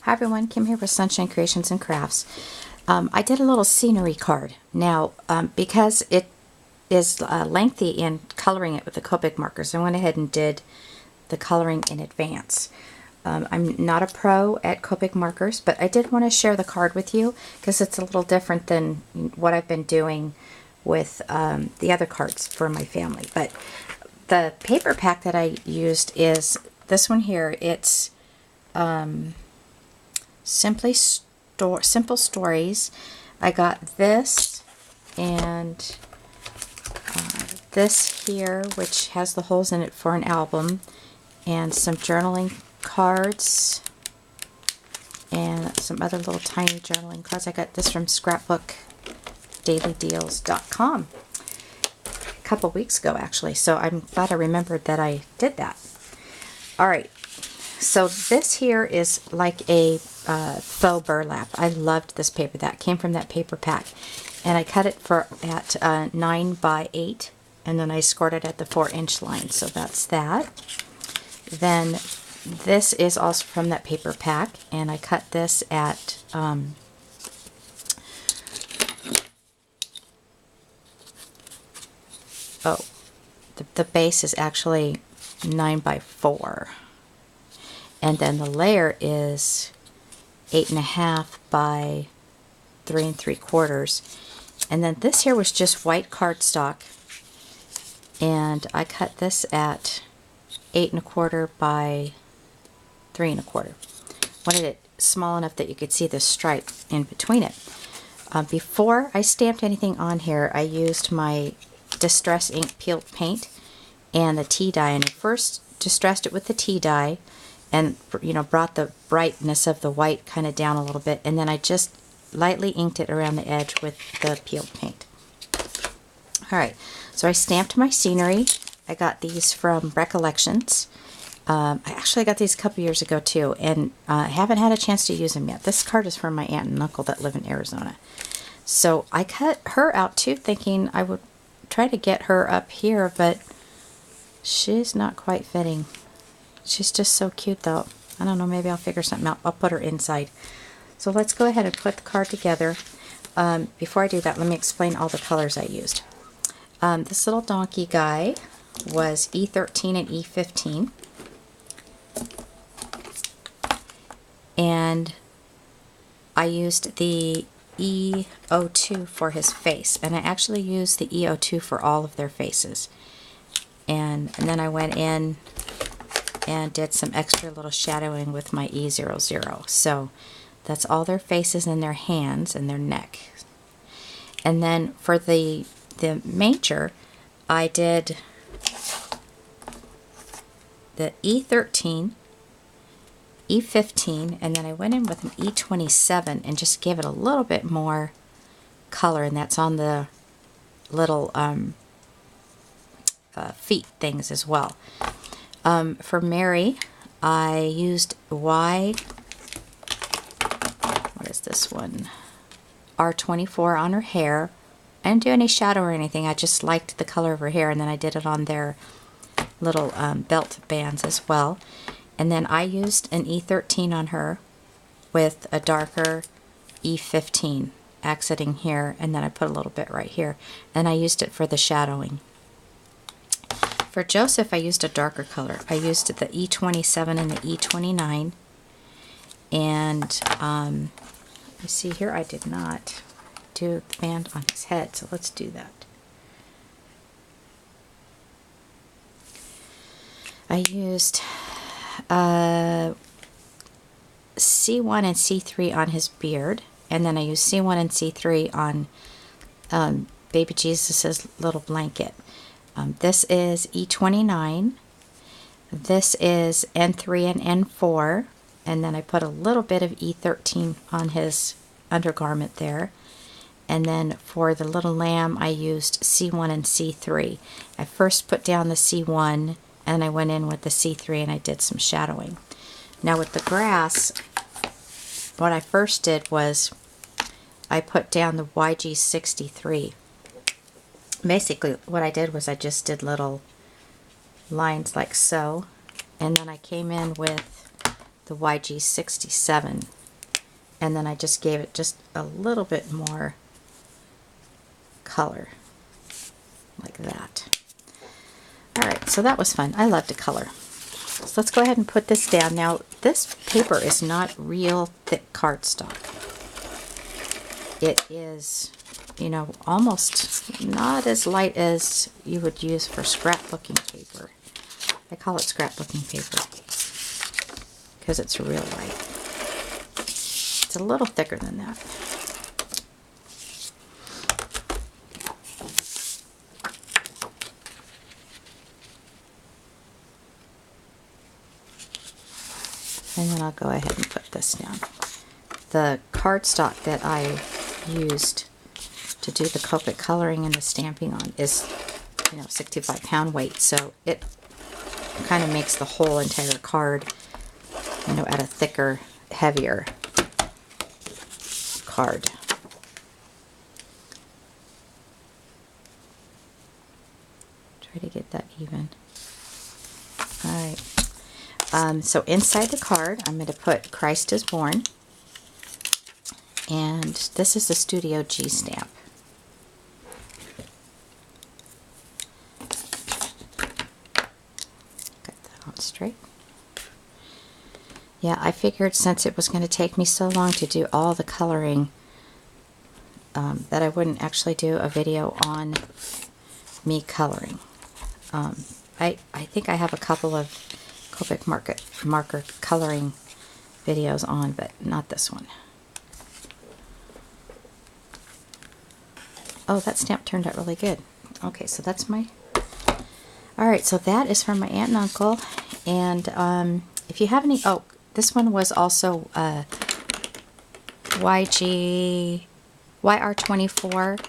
Hi everyone, Kim here with Sunshine Creations and Crafts. I did a little scenery card. Now, because it is lengthy in coloring it with the Copic markers, I went ahead and did the coloring in advance. I'm not a pro at Copic markers, but I did want to share the card with you because it's a little different than what I've been doing with the other cards for my family. But the paper pack that I used is this one here. It's Simple Stories. I got this and this here, which has the holes in it for an album, and some journaling cards and some other little tiny journaling cards. I got this from scrapbookdailydeals.com a couple weeks ago actually, so I'm glad I remembered that I did that. Alright, so this here is like a faux burlap. I loved this paper. That came from that paper pack. And I cut it at 9 by 8, and then I scored it at the 4-inch line. So that's that. Then this is also from that paper pack, and I cut this at the base is actually 9 by 4. And then the layer is 8.5 by 3 3/4. And then this here was just white cardstock, and I cut this at 8 1/4 by 3 1/4. Wanted it small enough that you could see the stripe in between it. Before I stamped anything on here, I used my Distress Ink peeled paint and the tea dye, and I first distressed it with the tea dye and brought the brightness of the white kind of down a little bit, and then I just lightly inked it around the edge with the peeled paint. Alright, so I stamped my scenery. I got these from Recollections. I actually got these a couple years ago too, and I haven't had a chance to use them yet. This card is from my aunt and uncle that live in Arizona. So I cut her out too, thinking I would try to get her up here, but she's not quite fitting. She's just so cute though. I don't know, maybe I'll figure something out. I'll put her inside. So let's go ahead and put the card together. Before I do that, let me explain all the colors I used. This little donkey guy was E13 and E15. And I used the E02 for his face. And I actually used the E02 for all of their faces. And then I went in and did some extra little shadowing with my E00. So that's all their faces and their hands and their neck. And then for the manger, I did the E13, E15, and then I went in with an E27 and just gave it a little bit more color, and that's on the little feet things as well. For Mary, I used what is this one? R24 on her hair. I didn't do any shadow or anything. I just liked the color of her hair, and then I did it on their little belt bands as well. And then I used an E13 on her with a darker E15 accenting here, and then I put a little bit right here. And I used it for the shadowing. For Joseph, I used a darker color. I used the E27 and the E29. And you see here, I did not do the band on his head, so let's do that. I used C1 and C3 on his beard, and then I used C1 and C3 on Baby Jesus's little blanket. This is E29, this is N3 and N4, and then I put a little bit of E13 on his undergarment there. And then for the little lamb, I used C1 and C3. I first put down the C1, and I went in with the C3 and I did some shadowing. Now with the grass, what I first did was I put down the YG63. Basically what I did was I just did little lines like so, and then I came in with the YG67, and then I just gave it just a little bit more color, like that. Alright, so that was fun. I love to color. So let's go ahead and put this down. Now, this paper is not real thick cardstock. It is, you know, almost not as light as you would use for scrapbooking paper. I call it scrapbooking paper because it's real light. It's a little thicker than that. And then I'll go ahead and put this down. The cardstock that I used to do the Copic coloring and the stamping on is, you know, 65-pound weight, so it kind of makes the whole entire card, you know, at a thicker, heavier card. Try to get that even. Alright. So inside the card, I'm going to put Christ is Born. And this is the Studio G stamp. Get that on straight. Yeah, I figured since it was going to take me so long to do all the coloring that I wouldn't actually do a video on me coloring. I think I have a couple of Copic marker coloring videos on, but not this one. Oh, that stamp turned out really good. Okay, so that's my... Alright, so that is from my aunt and uncle. And if you have any... Oh, this one was also YR24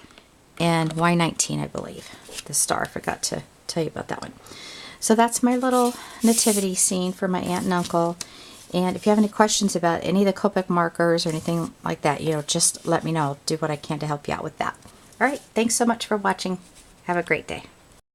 and Y19, I believe. The star, I forgot to tell you about that one. So that's my little nativity scene for my aunt and uncle. And if you have any questions about any of the Copic markers or anything like that, you know, just let me know. I'll do what I can to help you out with that. Alright, thanks so much for watching. Have a great day.